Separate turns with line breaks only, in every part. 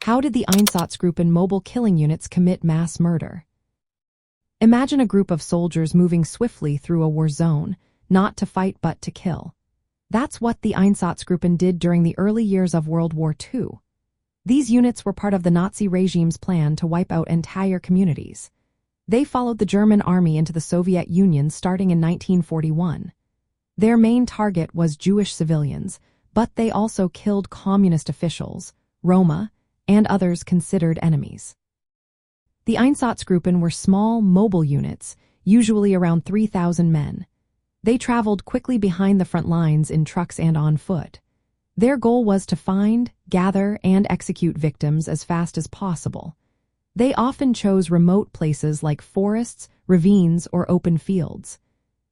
How did the Einsatzgruppen mobile killing units commit mass murder? Imagine a group of soldiers moving swiftly through a war zone, not to fight but to kill. That's what the Einsatzgruppen did during the early years of World War II. These units were part of the Nazi regime's plan to wipe out entire communities. They followed the German army into the Soviet Union starting in 1941. Their main target was Jewish civilians, but they also killed communist officials, Roma, and others considered enemies. The Einsatzgruppen were small, mobile units, usually around 3,000 men. They traveled quickly behind the front lines in trucks and on foot. Their goal was to find, gather, and execute victims as fast as possible. They often chose remote places like forests, ravines, or open fields.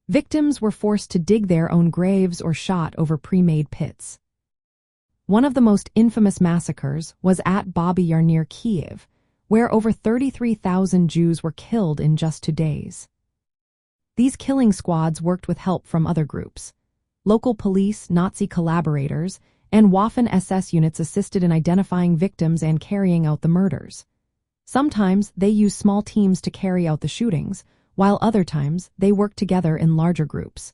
Victims were forced to dig their own graves or shot over pre-made pits. One of the most infamous massacres was at Babi Yar near Kiev, where over 33,000 Jews were killed in just 2 days. These killing squads worked with help from other groups. Local police, Nazi collaborators, and Waffen-SS units assisted in identifying victims and carrying out the murders. Sometimes they used small teams to carry out the shootings, while other times they worked together in larger groups.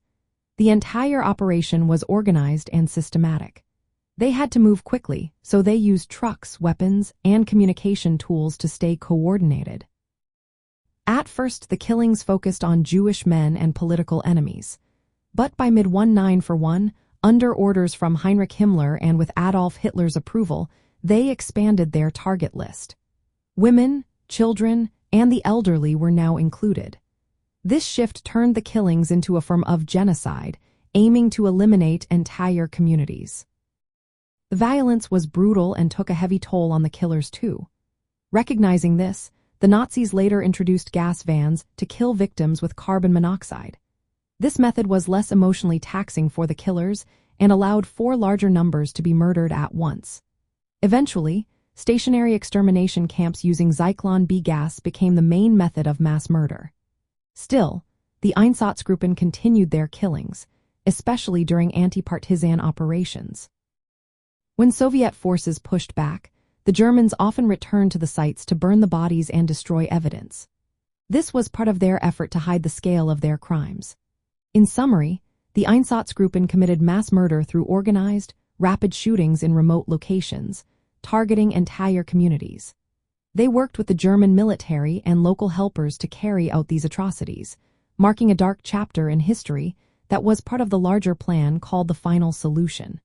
The entire operation was organized and systematic. They had to move quickly, so they used trucks, weapons, and communication tools to stay coordinated. At first, the killings focused on Jewish men and political enemies. But by mid-1941, under orders from Heinrich Himmler and with Adolf Hitler's approval, they expanded their target list. Women, children, and the elderly were now included. This shift turned the killings into a form of genocide, aiming to eliminate entire communities. The violence was brutal and took a heavy toll on the killers too. Recognizing this, the Nazis later introduced gas vans to kill victims with carbon monoxide. This method was less emotionally taxing for the killers and allowed for larger numbers to be murdered at once. Eventually, stationary extermination camps using Zyklon B gas became the main method of mass murder. Still, the Einsatzgruppen continued their killings, especially during anti-partisan operations. When Soviet forces pushed back, the Germans often returned to the sites to burn the bodies and destroy evidence. This was part of their effort to hide the scale of their crimes. In summary, the Einsatzgruppen committed mass murder through organized, rapid shootings in remote locations, targeting entire communities. They worked with the German military and local helpers to carry out these atrocities, marking a dark chapter in history that was part of the larger plan called the Final Solution.